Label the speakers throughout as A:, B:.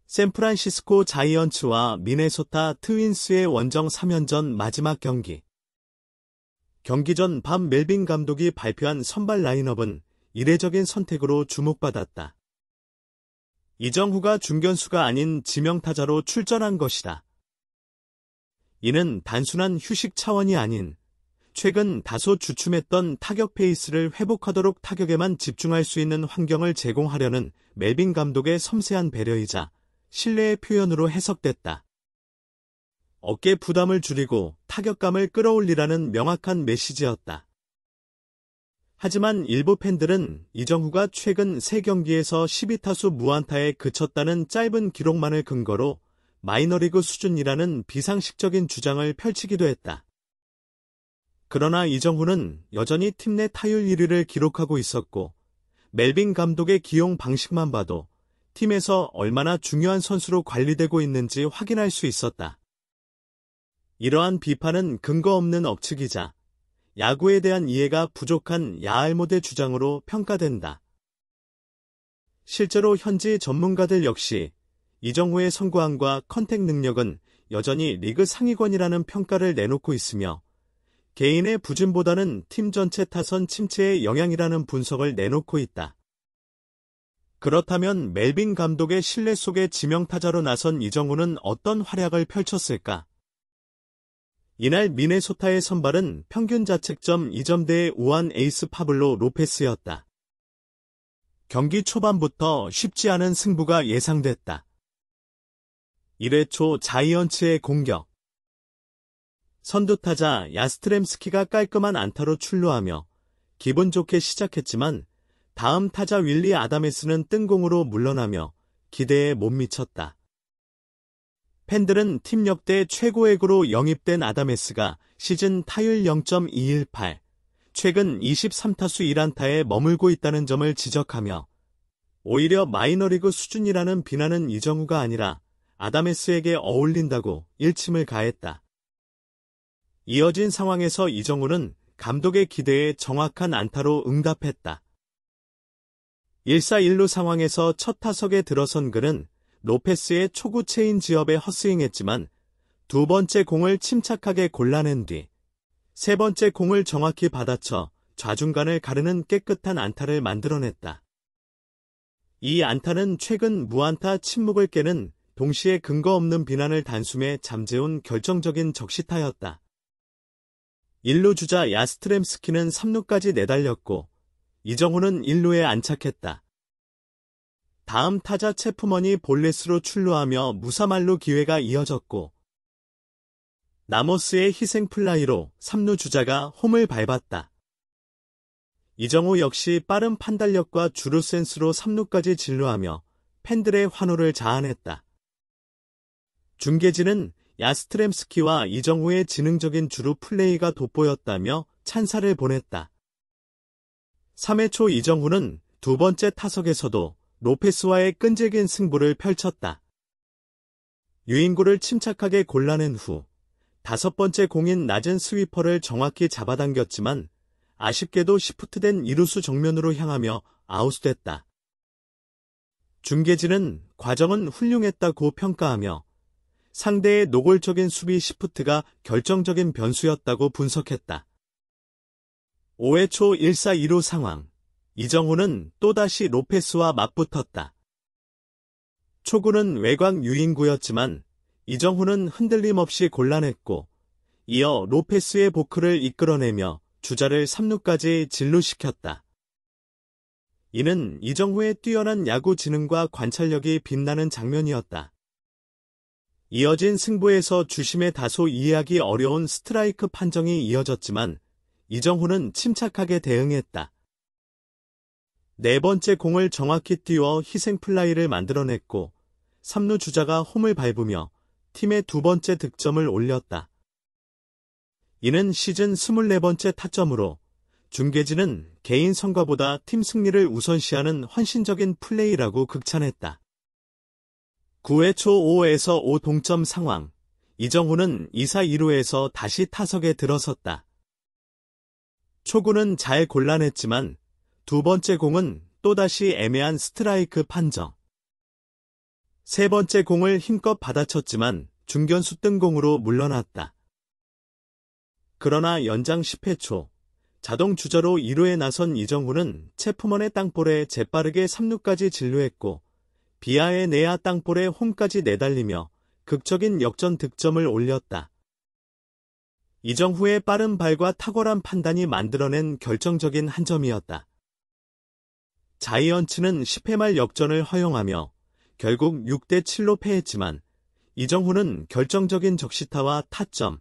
A: 샌프란시스코 자이언츠와 미네소타 트윈스의 원정 3연전 마지막 경기. 경기 전 밤 멜빈 감독이 발표한 선발 라인업은 이례적인 선택으로 주목받았다. 이정후가 중견수가 아닌 지명타자로 출전한 것이다. 이는 단순한 휴식 차원이 아닌 최근 다소 주춤했던 타격 페이스를 회복하도록 타격에만 집중할 수 있는 환경을 제공하려는 멜빈 감독의 섬세한 배려이자 신뢰의 표현으로 해석됐다. 어깨 부담을 줄이고 타격감을 끌어올리라는 명확한 메시지였다. 하지만 일부 팬들은 이정후가 최근 3경기에서 12타수 무안타에 그쳤다는 짧은 기록만을 근거로 마이너리그 수준이라는 비상식적인 주장을 펼치기도 했다. 그러나 이정후는 여전히 팀 내 타율 1위를 기록하고 있었고 멜빈 감독의 기용 방식만 봐도 팀에서 얼마나 중요한 선수로 관리되고 있는지 확인할 수 있었다. 이러한 비판은 근거 없는 억측이자 야구에 대한 이해가 부족한 야알못의 주장으로 평가된다. 실제로 현지 전문가들 역시 이정후의 선구안과 컨택 능력은 여전히 리그 상위권이라는 평가를 내놓고 있으며 개인의 부진보다는 팀 전체 타선 침체의 영향이라는 분석을 내놓고 있다. 그렇다면 멜빈 감독의 신뢰 속에 지명타자로 나선 이정후는 어떤 활약을 펼쳤을까? 이날 미네소타의 선발은 평균 자책점 2점대의 우한 에이스 파블로 로페스였다. 경기 초반부터 쉽지 않은 승부가 예상됐다. 1회 초 자이언츠의 공격. 선두타자 야스트렘스키가 깔끔한 안타로 출루하며 기분 좋게 시작했지만 다음 타자 윌리 아다메스는 뜬공으로 물러나며 기대에 못 미쳤다. 팬들은 팀 역대 최고액으로 영입된 아다메스가 시즌 타율 0.218, 최근 23타수 1안타에 머물고 있다는 점을 지적하며 오히려 마이너리그 수준이라는 비난은 이정후가 아니라 아다메스에게 어울린다고 일침을 가했다. 이어진 상황에서 이정후는 감독의 기대에 정확한 안타로 응답했다. 1사1루 상황에서 첫 타석에 들어선 그는 로페스의 초구 체인지업에 헛스윙했지만 두 번째 공을 침착하게 골라낸 뒤 세 번째 공을 정확히 받아쳐 좌중간을 가르는 깨끗한 안타를 만들어냈다. 이 안타는 최근 무안타 침묵을 깨는 동시에 근거 없는 비난을 단숨에 잠재운 결정적인 적시타였다. 1루 주자 야스트렘스키는 3루까지 내달렸고 이정후는 1루에 안착했다. 다음 타자 체프먼이 볼넷으로 출루하며 무사말로 기회가 이어졌고 나모스의 희생 플라이로 3루 주자가 홈을 밟았다. 이정후 역시 빠른 판단력과 주루 센스로 3루까지 진루하며 팬들의 환호를 자아냈다. 중계진은 야스트렘스키와 이정후의 지능적인 주루 플레이가 돋보였다며 찬사를 보냈다. 3회 초 이정후는 두 번째 타석에서도 로페스와의 끈질긴 승부를 펼쳤다. 유인구를 침착하게 골라낸 후 다섯 번째 공인 낮은 스위퍼를 정확히 잡아당겼지만 아쉽게도 시프트된 이루수 정면으로 향하며 아웃됐다. 중계진은 과정은 훌륭했다고 평가하며 상대의 노골적인 수비 시프트가 결정적인 변수였다고 분석했다. 5회 초 1사2루 상황. 이정후는 또다시 로페스와 맞붙었다. 초구는 외곽 유인구였지만 이정후는 흔들림 없이 골라냈고 이어 로페스의 보크를 이끌어내며 주자를 3루까지 진루시켰다. 이는 이정후의 뛰어난 야구 지능과 관찰력이 빛나는 장면이었다. 이어진 승부에서 주심의 다소 이해하기 어려운 스트라이크 판정이 이어졌지만 이정후는 침착하게 대응했다. 네 번째 공을 정확히 띄워 희생 플라이를 만들어냈고 3루 주자가 홈을 밟으며 팀의 두 번째 득점을 올렸다. 이는 시즌 24번째 타점으로 중계진은 개인 성과보다 팀 승리를 우선시하는 헌신적인 플레이라고 극찬했다. 9회 초 5에서 5 동점 상황. 이정후는 2사 2루에서 다시 타석에 들어섰다. 초구는 잘 골라냈지만 두 번째 공은 또다시 애매한 스트라이크 판정. 세 번째 공을 힘껏 받아쳤지만 중견수 뜬공으로 물러났다. 그러나 연장 10회 초 자동 주자로 2루에 나선 이정후는 체프먼의 땅볼에 재빠르게 3루까지 진루했고 비아의 내야 땅볼에 홈까지 내달리며 극적인 역전 득점을 올렸다. 이정후의 빠른 발과 탁월한 판단이 만들어낸 결정적인 한 점이었다. 자이언츠는 10회 말 역전을 허용하며 결국 6대7로 패했지만 이정후는 결정적인 적시타와 타점,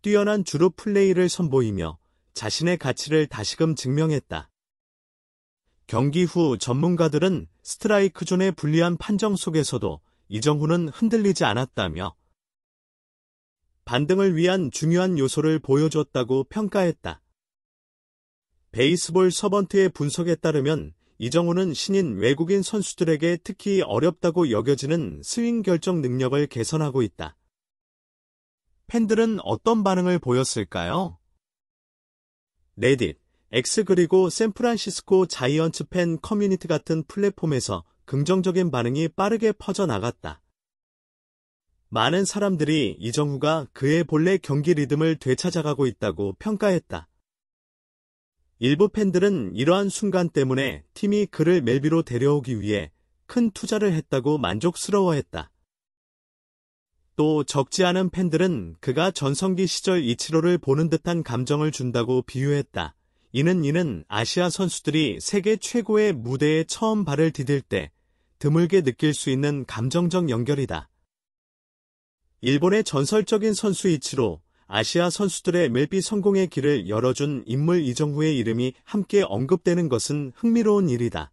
A: 뛰어난 주루 플레이를 선보이며 자신의 가치를 다시금 증명했다. 경기 후 전문가들은 스트라이크 존의 불리한 판정 속에서도 이정후는 흔들리지 않았다며 반등을 위한 중요한 요소를 보여줬다고 평가했다. 베이스볼 서번트의 분석에 따르면 이정후는 신인 외국인 선수들에게 특히 어렵다고 여겨지는 스윙 결정 능력을 개선하고 있다. 팬들은 어떤 반응을 보였을까요? 레딧, X 그리고 샌프란시스코 자이언츠 팬 커뮤니티 같은 플랫폼에서 긍정적인 반응이 빠르게 퍼져나갔다. 많은 사람들이 이정후가 그의 본래 경기 리듬을 되찾아가고 있다고 평가했다. 일부 팬들은 이러한 순간 때문에 팀이 그를 멜비로 데려오기 위해 큰 투자를 했다고 만족스러워했다. 또 적지 않은 팬들은 그가 전성기 시절 이치로를 보는 듯한 감정을 준다고 비유했다. 이는 아시아 선수들이 세계 최고의 무대에 처음 발을 디딜 때 드물게 느낄 수 있는 감정적 연결이다. 일본의 전설적인 선수 이치로, 아시아 선수들의 멜비 성공의 길을 열어준 인물 이정후의 이름이 함께 언급되는 것은 흥미로운 일이다.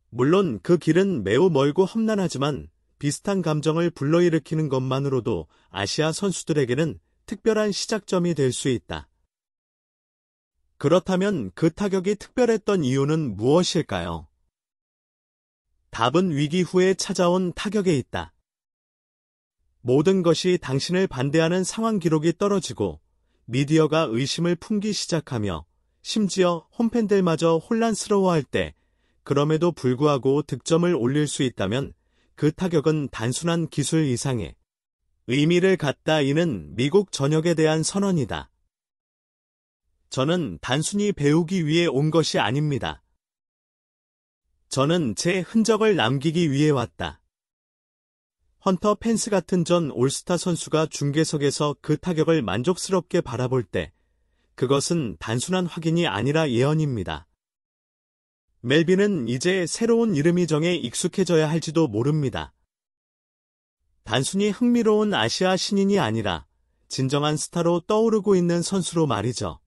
A: 물론 그 길은 매우 멀고 험난하지만 비슷한 감정을 불러일으키는 것만으로도 아시아 선수들에게는 특별한 시작점이 될 수 있다. 그렇다면 그 타격이 특별했던 이유는 무엇일까요? 답은 위기 후에 찾아온 타격에 있다. 모든 것이 당신을 반대하는 상황 기록이 떨어지고 미디어가 의심을 품기 시작하며 심지어 홈팬들마저 혼란스러워할 때 그럼에도 불구하고 득점을 올릴 수 있다면 그 타격은 단순한 기술 이상의 의미를 갖다. 이는 미국 전역에 대한 선언이다. 저는 단순히 배우기 위해 온 것이 아닙니다. 저는 제 흔적을 남기기 위해 왔다. 헌터 펜스 같은 전 올스타 선수가 중계석에서 그 타격을 만족스럽게 바라볼 때 그것은 단순한 확인이 아니라 예언입니다. 멜비는 이제 새로운 이름이 정해 익숙해져야 할지도 모릅니다. 단순히 흥미로운 아시아 신인이 아니라 진정한 스타로 떠오르고 있는 선수로 말이죠.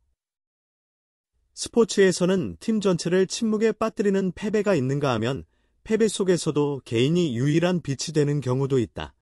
A: 스포츠에서는 팀 전체를 침묵에 빠뜨리는 패배가 있는가 하면 패배 속에서도 개인이 유일한 빛이 되는 경우도 있다.